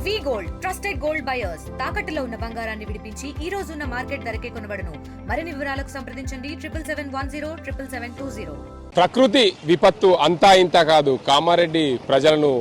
వి gold trusted gold buyers తాకట్టులో ఉన్న బంగారాన్ని విడిపించి ఈ రోజు ఉన్న మార్కెట్ ధరకే కొనబడును. మరిన్ని వివరాలకు సంప్రదించండి 77107720. ప్రకృతి విపత్తు అంతా ఇంత కాదు. కామారెడ్డి ప్రజలను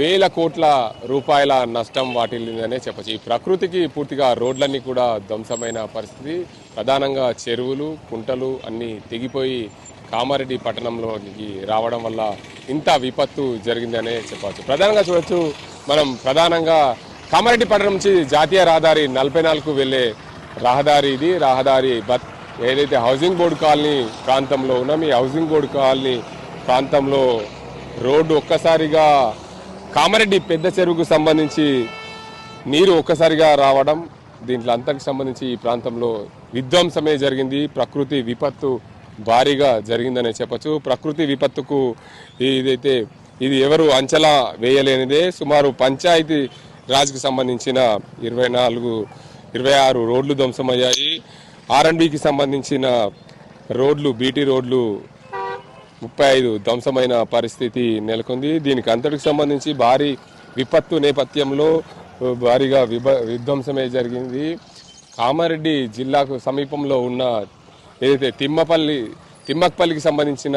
వేల కోట్ల రూపాయల నష్టం వాటిల్లిందనే చెప్పచ్చు. ఈ ప్రకృతికి పూర్తిగా రోడ్లన్నీ కూడా ధ్వంసమైన పరిస్థితి. ప్రధానంగా చెరువులు, కుంటలు అన్నీ తెగిపోయి కామారెడ్డి పట్టణంలోకి రావడం వల్ల ఇంత విపత్తు జరిగిందనే చెప్పవచ్చు. ప్రధానంగా చూడొచ్చు మనం, ప్రధానంగా కామారెడ్డి పట్టణం నుంచి జాతీయ రహదారి 44కు వెళ్ళే రహదారి ఇది. రహదారి ఏదైతే హౌసింగ్ బోర్డు కాలనీ ప్రాంతంలో ఉన్నాం, ఈ హౌసింగ్ బోర్డు కాలనీ ప్రాంతంలో రోడ్డు ఒక్కసారిగా కామారెడ్డి పెద్ద చెరువుకు సంబంధించి నీరు ఒక్కసారిగా రావడం, దీంట్లో అంతకు సంబంధించి ఈ ప్రాంతంలో విధ్వంసమే జరిగింది. ప్రకృతి విపత్తు భారీగా జరిగిందనే చెప్పచ్చు. ప్రకృతి విపత్తుకు ఇది ఎవరు అంచనా వేయలేనిదే. సుమారు పంచాయతీ రాజ్కి సంబంధించిన 26 రోడ్లు ధ్వంసమయ్యాయి. R&Bకి సంబంధించిన రోడ్లు, బీటీ రోడ్లు 35 ధ్వంసమైన పరిస్థితి నెలకొంది. దీనికి అంతటికి సంబంధించి భారీ విపత్తు నేపథ్యంలో భారీగా విధ్వంసమే జరిగింది. కామారెడ్డి జిల్లాకు సమీపంలో ఉన్న ఏదైతే తిమ్మక్పల్లికి సంబంధించిన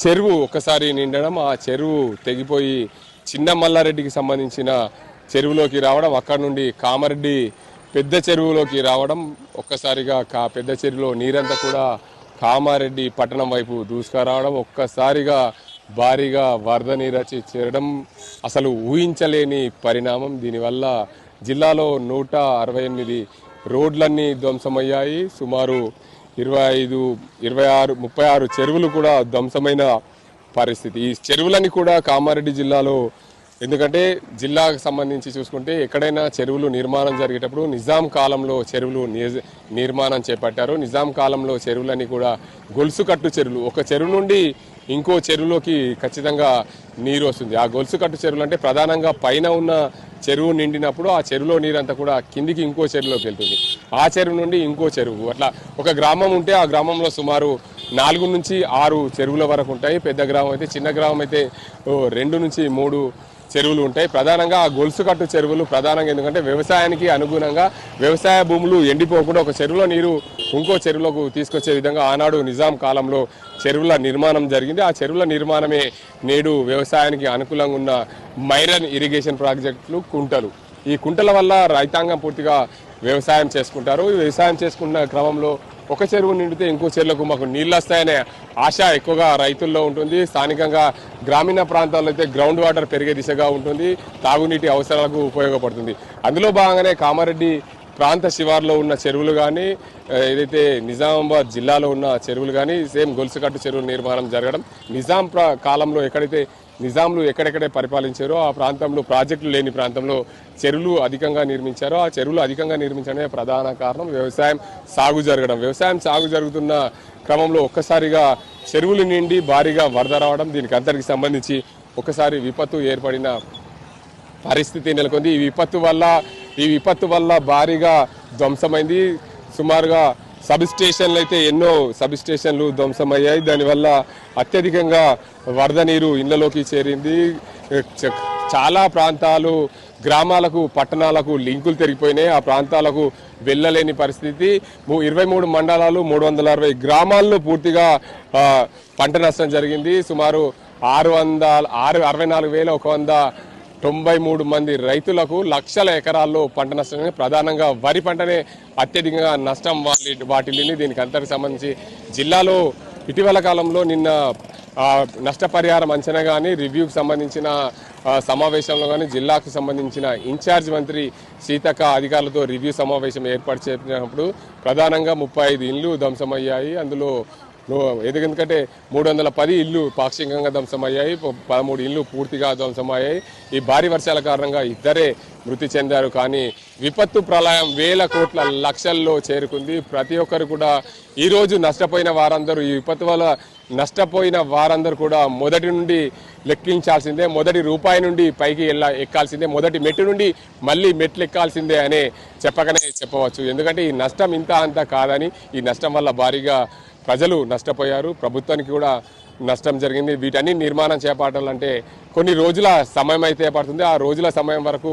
చెరువు ఒక్కసారి నిండడం, ఆ చెరువు తెగిపోయి చిన్న మల్లారెడ్డికి సంబంధించిన చెరువులోకి రావడం, అక్కడ నుండి కామారెడ్డి పెద్ద చెరువులోకి రావడం, ఒక్కసారిగా పెద్ద చెరువులో నీరంతా కూడా కామారెడ్డి పట్టణం వైపు దూసుకురావడం, ఒక్కసారిగా భారీగా వరద నీరచి చేరడం అసలు ఊహించలేని పరిణామం. దీనివల్ల జిల్లాలో 168 రోడ్లన్నీ ధ్వంసమయ్యాయి. సుమారు 36 చెరువులు కూడా ధ్వంసమైన పరిస్థితి. ఈ చెరువులన్నీ కూడా కామారెడ్డి జిల్లాలో, ఎందుకంటే జిల్లాకు సంబంధించి చూసుకుంటే ఎక్కడైనా చెరువులు నిర్మాణం జరిగేటప్పుడు నిజాం కాలంలో చెరువులు నిర్మాణం చేపట్టారు. నిజాం కాలంలో చెరువులన్నీ కూడా గొలుసు కట్టు చెరువులు. ఒక చెరువు నుండి ఇంకో చెరువులోకి ఖచ్చితంగా నీరు వస్తుంది. ఆ గొలుసు కట్టు చెరువులు అంటే ప్రధానంగా పైన ఉన్న చెరువు నిండినప్పుడు ఆ చెరువులో నీరంతా కూడా కిందికి ఇంకో చెరువులోకి వెళ్తుంది. ఆ చెరువు నుండి ఇంకో చెరువు, అట్లా ఒక గ్రామం ఉంటే ఆ గ్రామంలో సుమారు 4 నుంచి 6 చెరువుల వరకు ఉంటాయి. పెద్ద గ్రామం అయితే, చిన్న గ్రామం అయితే 2 నుంచి 3 చెరువులు ఉంటాయి. ప్రధానంగా ఆ గొలుసు కట్టు చెరువులు ప్రధానంగా ఎందుకంటే వ్యవసాయానికి అనుగుణంగా వ్యవసాయ భూములు ఎండిపోకుండా ఒక చెరువులో నీరు ఇంకో చెరువులకు తీసుకొచ్చే విధంగా ఆనాడు నిజాం కాలంలో చెరువుల నిర్మాణం జరిగింది. ఆ చెరువుల నిర్మాణమే నేడు వ్యవసాయానికి అనుకూలంగా ఉన్న మైరన్ ఇరిగేషన్ ప్రాజెక్టులు, కుంటలు. ఈ కుంటల వల్ల రైతాంగం పూర్తిగా వ్యవసాయం చేసుకుంటారు. ఈ వ్యవసాయం చేసుకున్న క్రమంలో ఒక చెరువు నిండితే ఇంకో చెరువులకు మాకు నీళ్ళు వస్తాయనే ఆశ ఎక్కువగా రైతుల్లో ఉంటుంది. స్థానికంగా గ్రామీణ ప్రాంతాల్లో అయితే గ్రౌండ్ వాటర్ పెరిగే దిశగా ఉంటుంది, తాగునీటి అవసరాలకు ఉపయోగపడుతుంది. అందులో భాగంగానే కామారెడ్డి ప్రాంత శివార్లో ఉన్న చెరువులు కానీ, ఏదైతే నిజామాబాద్ జిల్లాలో ఉన్న చెరువులు కానీ సేమ్ గొలుసుకట్టు చెరువుల నిర్మాణం జరగడం, నిజాం కాలంలో ఎక్కడైతే నిజాంలు ఎక్కడెక్కడే పరిపాలించారో ఆ ప్రాంతంలో ప్రాజెక్టులు లేని ప్రాంతంలో చెరువులు అధికంగా నిర్మించారో ఆ చెరువులు అధికంగా నిర్మించడమే ప్రధాన కారణం వ్యవసాయం సాగు జరగడం. వ్యవసాయం సాగు జరుగుతున్న క్రమంలో ఒక్కసారిగా చెరువులు నిండి భారీగా వరద రావడం, దీనికి అంతటికి సంబంధించి ఒకసారి విపత్తు ఏర్పడిన పరిస్థితి నెలకొంది. ఈ విపత్తు వల్ల భారీగా ధ్వంసమైంది. సుమారుగా సబ్స్టేషన్లు అయితే ఎన్నో సబ్స్టేషన్లు ధ్వంసమయ్యాయి. దానివల్ల అత్యధికంగా వరద నీరు ఇళ్లలోకి చేరింది. చాలా ప్రాంతాలు, గ్రామాలకు, పట్టణాలకు లింకులు తెగిపోయినాయి. ఆ ప్రాంతాలకు వెళ్ళలేని పరిస్థితి. 23 మండలాలు, 360 గ్రామాల్లో పూర్తిగా పంట నష్టం జరిగింది. సుమారు 64,193 మంది రైతులకు లక్షల ఎకరాల్లో పంట నష్టం. ప్రధానంగా వరి పంటనే అత్యధికంగా నష్టం వాటిల్లింది. దీనికి అంతటికి సంబంధించి జిల్లాలో ఇటీవల కాలంలో నిన్న నష్టపరిహారం అంచనా కానీ, రివ్యూకి సంబంధించిన సమావేశంలో కానీ జిల్లాకు సంబంధించిన ఇన్ఛార్జ్ మంత్రి సీతక్క అధికారులతో రివ్యూ సమావేశం ఏర్పాటు చేసినప్పుడు ప్రధానంగా 35 ఇళ్లు ధ్వంసమయ్యాయి. అందులో ఎందుకంటే 310 ఇళ్లు పాక్షికంగా ధ్వంసమయ్యాయి, 13 ఇళ్లు పూర్తిగా ధ్వంసమయ్యాయి. ఈ భారీ వర్షాల కారణంగా 2 మృతి చెందారు. కానీ విపత్తు ప్రళయం వేల కోట్ల లక్షల్లో చేరుకుంది. ప్రతి ఒక్కరు కూడా ఈరోజు నష్టపోయిన వారందరూ, ఈ విపత్తు వల్ల నష్టపోయిన వారందరూ కూడా మొదటి నుండి లెక్కించాల్సిందే, మొదటి రూపాయి నుండి పైకి ఎక్కాల్సిందే, మొదటి మెట్టు నుండి మళ్ళీ మెట్లు ఎక్కాల్సిందే అనే చెప్పవచ్చు. ఎందుకంటే ఈ నష్టం ఇంత అంతా కాదని, ఈ నష్టం వల్ల భారీగా ప్రజలు నష్టపోయారు, ప్రభుత్వానికి కూడా నష్టం జరిగింది. వీటన్ని నిర్మాణం చేపట్టాలంటే కొన్ని రోజుల సమయం అయితే పడుతుంది. ఆ రోజుల సమయం వరకు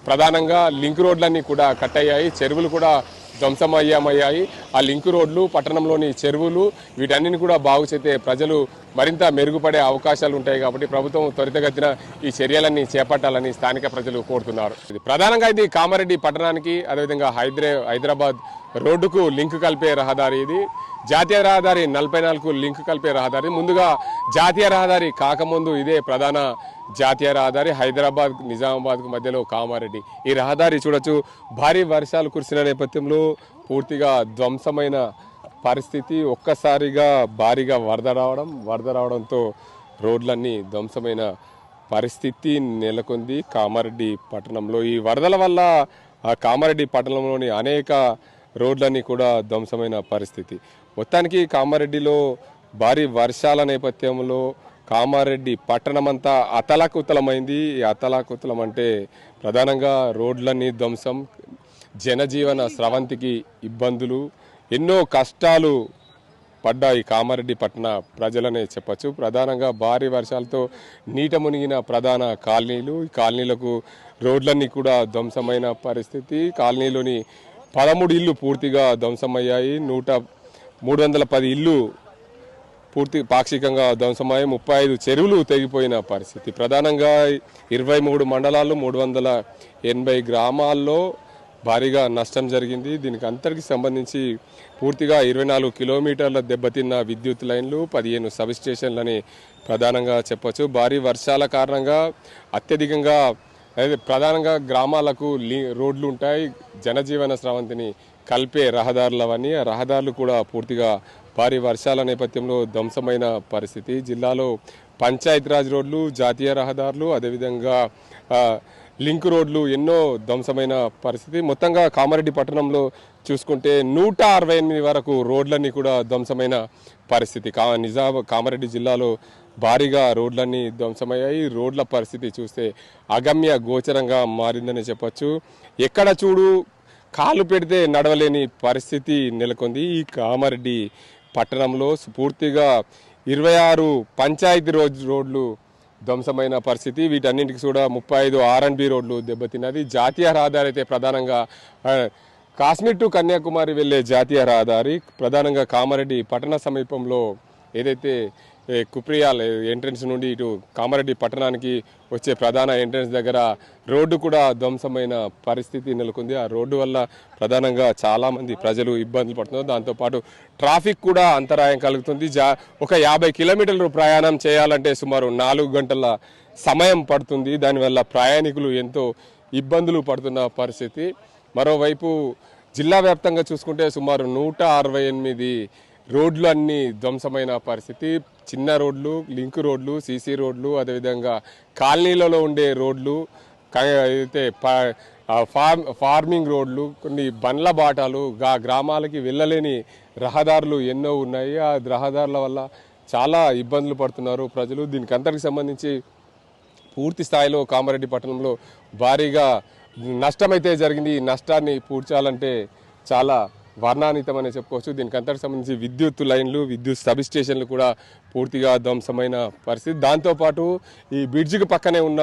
ప్రధానంగా లింక్ రోడ్లన్నీ కూడా కట్ అయ్యాయి, చెరువులు కూడా ధ్వంసమయ్యాయి. ఆ లింక్ రోడ్లు, పట్టణంలోని చెరువులు వీటన్నిటిని కూడా బాగు చేస్తే ప్రజలు మరింత మెరుగుపడే అవకాశాలు ఉంటాయి. కాబట్టి ప్రభుత్వం త్వరితగతిన ఈ చర్యలన్నీ చేపట్టాలని స్థానిక ప్రజలు కోరుతున్నారు. ప్రధానంగా ఇది కామారెడ్డి పట్టణానికి అదేవిధంగా హైదరాబాద్ రోడ్డుకు లింక్ కలిపే రహదారి. ఇది జాతీయ రహదారి 44కు లింక్ కలిపే రహదారి. ముందుగా జాతీయ రహదారి కాకముందు ఇదే ప్రధాన జాతీయ రహదారి. హైదరాబాద్ నిజామాబాద్కు మధ్యలో కామారెడ్డి. ఈ రహదారి చూడొచ్చు, భారీ వర్షాలు కురిసిన నేపథ్యంలో పూర్తిగా ధ్వంసమైన పరిస్థితి. ఒక్కసారిగా భారీగా వరద రావడంతో రోడ్లన్నీ ధ్వంసమైన పరిస్థితి నెలకొంది కామారెడ్డి పట్టణంలో. ఈ వరదల వల్ల కామారెడ్డి పట్టణంలోని అనేక రోడ్లన్నీ కూడా ధ్వంసమైన పరిస్థితి. మొత్తానికి కామారెడ్డిలో భారీ వర్షాల నేపథ్యంలో కామారెడ్డి పట్టణమంతా అతలాకుతలమైంది. ఈ అతలాకుతలం అంటే ప్రధానంగా రోడ్లన్నీ ధ్వంసం, జనజీవన స్రవంతికి ఇబ్బందులు, ఎన్నో కష్టాలు పడ్డాయి కామారెడ్డి పట్టణ ప్రజలనే చెప్పచ్చు. ప్రధానంగా భారీ వర్షాలతో నీట మునిగిన ప్రధాన కాలనీలు, ఈ కాలనీలకు రోడ్లన్నీ కూడా ధ్వంసమైన పరిస్థితి. కాలనీలోని 13 ఇళ్ళు పూర్తిగా ధ్వంసమయ్యాయి, 310 ఇళ్ళు పాక్షికంగా ధ్వంసమయ్యాయి, 35 చెరువులు తెగిపోయిన పరిస్థితి. ప్రధానంగా 23 మండలాలు, 380 గ్రామాల్లో భారీగా నష్టం జరిగింది. దీనికి అంతటికి సంబంధించి పూర్తిగా 24 కిలోమీటర్ల దెబ్బతిన్న విద్యుత్ లైన్లు, 15 సబ్ స్టేషన్లని ప్రధానంగా చెప్పొచ్చు. భారీ వర్షాల కారణంగా అత్యధికంగా ప్రధానంగా గ్రామాలకు రోడ్లు ఉంటాయి, జనజీవన స్రవంతిని కలిపే రహదారులు అవన్నీ. ఆ రహదారులు కూడా పూర్తిగా భారీ వర్షాల నేపథ్యంలో ధ్వంసమైన పరిస్థితి. జిల్లాలో పంచాయతీరాజ్ రోడ్లు, జాతీయ రహదారులు, అదేవిధంగా లింక్ రోడ్లు ఎన్నో ధ్వంసమైన పరిస్థితి. మొత్తంగా కామారెడ్డి పట్టణంలో చూసుకుంటే 168 వరకు రోడ్లన్నీ కూడా ధ్వంసమైన పరిస్థితి. కామారెడ్డి జిల్లాలో భారీగా రోడ్లన్నీ ధ్వంసమయ్యాయి. రోడ్ల పరిస్థితి చూస్తే అగమ్య గోచరంగా మారిందని చెప్పొచ్చు. ఎక్కడ చూడు కాలు పెడితే నడవలేని పరిస్థితి నెలకొంది ఈ కామారెడ్డి పట్టణంలో. పూర్తిగా 26 పంచాయతీ రోడ్లు ధ్వంసమైన పరిస్థితి. వీటన్నింటికి కూడా 35 R&B రోడ్లు దెబ్బతిన్నది. జాతీయ రహదారి అయితే ప్రధానంగా కాశ్మీర్ టు కన్యాకుమారి వెళ్లే జాతీయ రహదారి ప్రధానంగా కామారెడ్డి పట్టణ సమీపంలో ఏదైతే కుప్రియాల్ ఎంట్రన్స్ నుండి ఇటు కామారెడ్డి పట్టణానికి వచ్చే ప్రధాన ఎంట్రన్స్ దగ్గర రోడ్డు కూడా ధ్వంసమైన పరిస్థితి నెలకొంది. ఆ రోడ్డు వల్ల ప్రధానంగా చాలామంది ప్రజలు ఇబ్బందులు పడుతున్నారు. దాంతోపాటు ట్రాఫిక్ కూడా అంతరాయం కలుగుతుంది. ఒక 50 కిలోమీటర్లు ప్రయాణం చేయాలంటే సుమారు 4 గంటల సమయం పడుతుంది. దానివల్ల ప్రయాణికులు ఎంతో ఇబ్బందులు పడుతున్న పరిస్థితి. మరోవైపు జిల్లా వ్యాప్తంగా చూసుకుంటే సుమారు 168 రోడ్లు అన్నీ ధ్వంసమైన పరిస్థితి. చిన్న రోడ్లు, లింక్ రోడ్లు, సీసీ రోడ్లు, అదేవిధంగా కాలనీలలో ఉండే రోడ్లు, అయితే ఫార్మింగ్ రోడ్లు, కొన్ని బండ్ల బాటాలు, గ్రామాలకి వెళ్ళలేని రహదారులు ఎన్నో ఉన్నాయి. ఆ రహదారుల వల్ల చాలా ఇబ్బందులు పడుతున్నారు ప్రజలు. దీనికి అంతటికి సంబంధించి పూర్తి స్థాయిలో కామారెడ్డి పట్టణంలో భారీగా నష్టమైతే జరిగింది. ఈ నష్టాన్ని పూడ్చాలంటే చాలా వర్ణాతీతమని చెప్పుకోవచ్చు. దీనికి అంతటికి సంబంధించి విద్యుత్ లైన్లు, విద్యుత్ సబ్ స్టేషన్లు కూడా పూర్తిగా ధ్వంసమైన పరిస్థితి. దాంతోపాటు ఈ బ్రిడ్జికి పక్కనే ఉన్న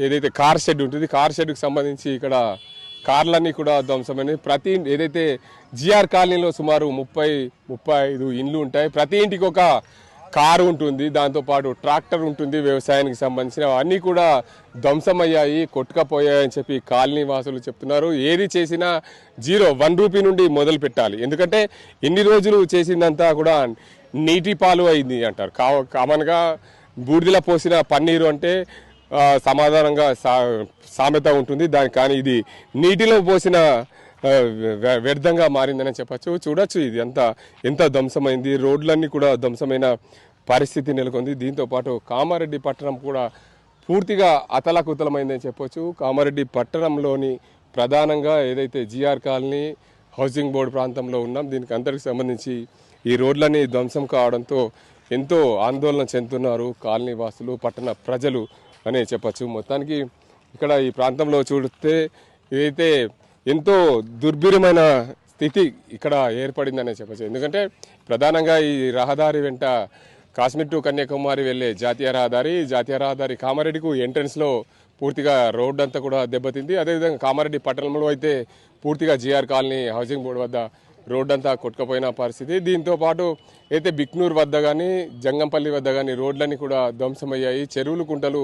ఏదైతే కార్ షెడ్ ఉంటుంది, కార్ షెడ్కి సంబంధించి ఇక్కడ కార్లన్నీ కూడా ధ్వంసమైనవి. ఏదైతే జిఆర్ కాలనీలో సుమారు 30-35 ఇండ్లు ఉంటాయి. ప్రతి ఇంటికి ఒక కారు ఉంటుంది, దాంతోపాటు ట్రాక్టర్ ఉంటుంది, వ్యవసాయానికి సంబంధించిన అన్నీ కూడా ధ్వంసమయ్యాయి, కొట్టుకపోయాయని చెప్పి కాలనీ వాసులు చెప్తున్నారు. ఏది చేసినా 1 రూపీ నుండి మొదలు పెట్టాలి, ఎందుకంటే ఎన్ని రోజులు చేసిందంతా కూడా నీటి పాలు అయింది అంటారు. కామన్గా బూడిదల పోసిన పన్నీరు అంటే సమాధానంగా సామెత ఉంటుంది కానీ ఇది నీటిలో పోసిన వ్యర్థంగా మారిందని చెప్పచ్చు. చూడొచ్చు ఇది ఎంత ధ్వంసమైంది. రోడ్లన్నీ కూడా ధ్వంసమైన పరిస్థితి నెలకొంది. దీంతోపాటు కామారెడ్డి పట్టణం కూడా పూర్తిగా అతలాకుతలమైందని చెప్పొచ్చు. కామారెడ్డి పట్టణంలోని ప్రధానంగా ఏదైతే జిఆర్ కాలనీ, హౌసింగ్ బోర్డు ప్రాంతంలో ఉన్నాం, దీనికి అందరికి సంబంధించి ఈ రోడ్లన్నీ ధ్వంసం కావడంతో ఎంతో ఆందోళన చెందుతున్నారు కాలనీ వాసులు, పట్టణ ప్రజలు అనే చెప్పచ్చు. మొత్తానికి ఇక్కడ ఈ ప్రాంతంలో చూస్తే ఏదైతే ఎంతో దుర్భరమైన స్థితి ఇక్కడ ఏర్పడిందనే చెప్పచ్చు. ఎందుకంటే ప్రధానంగా ఈ రహదారి వెంట కాశ్మీర్ టు కన్యాకుమారి వెళ్ళే జాతీయ రహదారి కామారెడ్డికు ఎంట్రన్స్లో పూర్తిగా రోడ్డు అంతా కూడా దెబ్బతింది. అదేవిధంగా కామారెడ్డి పట్టణంలో అయితే పూర్తిగా జిఆర్ కాలనీ హౌసింగ్ బోర్డు వద్ద రోడ్డు అంతా కొట్టుకుపోయిన పరిస్థితి. దీంతో పాటు అయితే బిక్నూర్ వద్ద కానీ జంగంపల్లి వద్ద కానీ రోడ్లన్నీ కూడా ధ్వంసమయ్యాయి. చెరువులు కుంటలు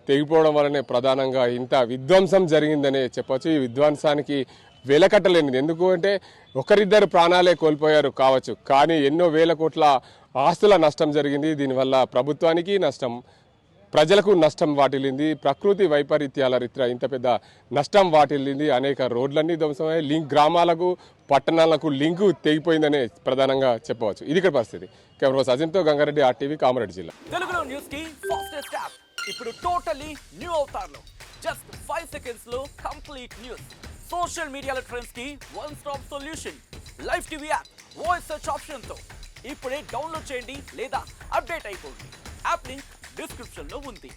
తెగిపోవడం వల్లనే ప్రధానంగా ఇంత విధ్వంసం జరిగిందనే చెప్పొచ్చు. ఈ విధ్వంసానికి వెలకట్టలేనిది. ఎందుకు అంటే ఒకరిద్దరు ప్రాణాలే కోల్పోయారు కావచ్చు, కానీ ఎన్నో వేల కోట్ల ఆస్తుల నష్టం జరిగింది. దీనివల్ల ప్రభుత్వానికి నష్టం, ప్రజలకు నష్టం వాటిల్లింది. ప్రకృతి వైపరీత్యాల రీత్యా ఇంత పెద్ద నష్టం వాటిల్లింది. అనేక రోడ్లన్నీ ధ్వంసమయ్యాయి. గ్రామాలకు పట్టణాలకు లింకు తెగిపోయిందనే ప్రధానంగా చెప్పవచ్చు. ఇది ఇక్కడ పరిస్థితి. కెమెరా సజిన్తో గంగారెడ్డి, RTV, కామారెడ్డి జిల్లా. తెలుగులో న్యూస్ కి ఫాస్టెస్ట్ యాప్ ఇప్పుడు టోటలీ న్యూ అవతార్లో జస్ట్ 5 seconds లో కంప్లీట్ న్యూస్. సోషల్ మీడియాలో ట్రెండ్స్ కి one stop solution. Live TV app voice search option తో ఇప్పుడే డౌన్లోడ్ చేయండి లేదా అప్డేట్ అయిపోండి. యాప్ లింక్ డిస్క్రిప్షన్ లో ఉంది.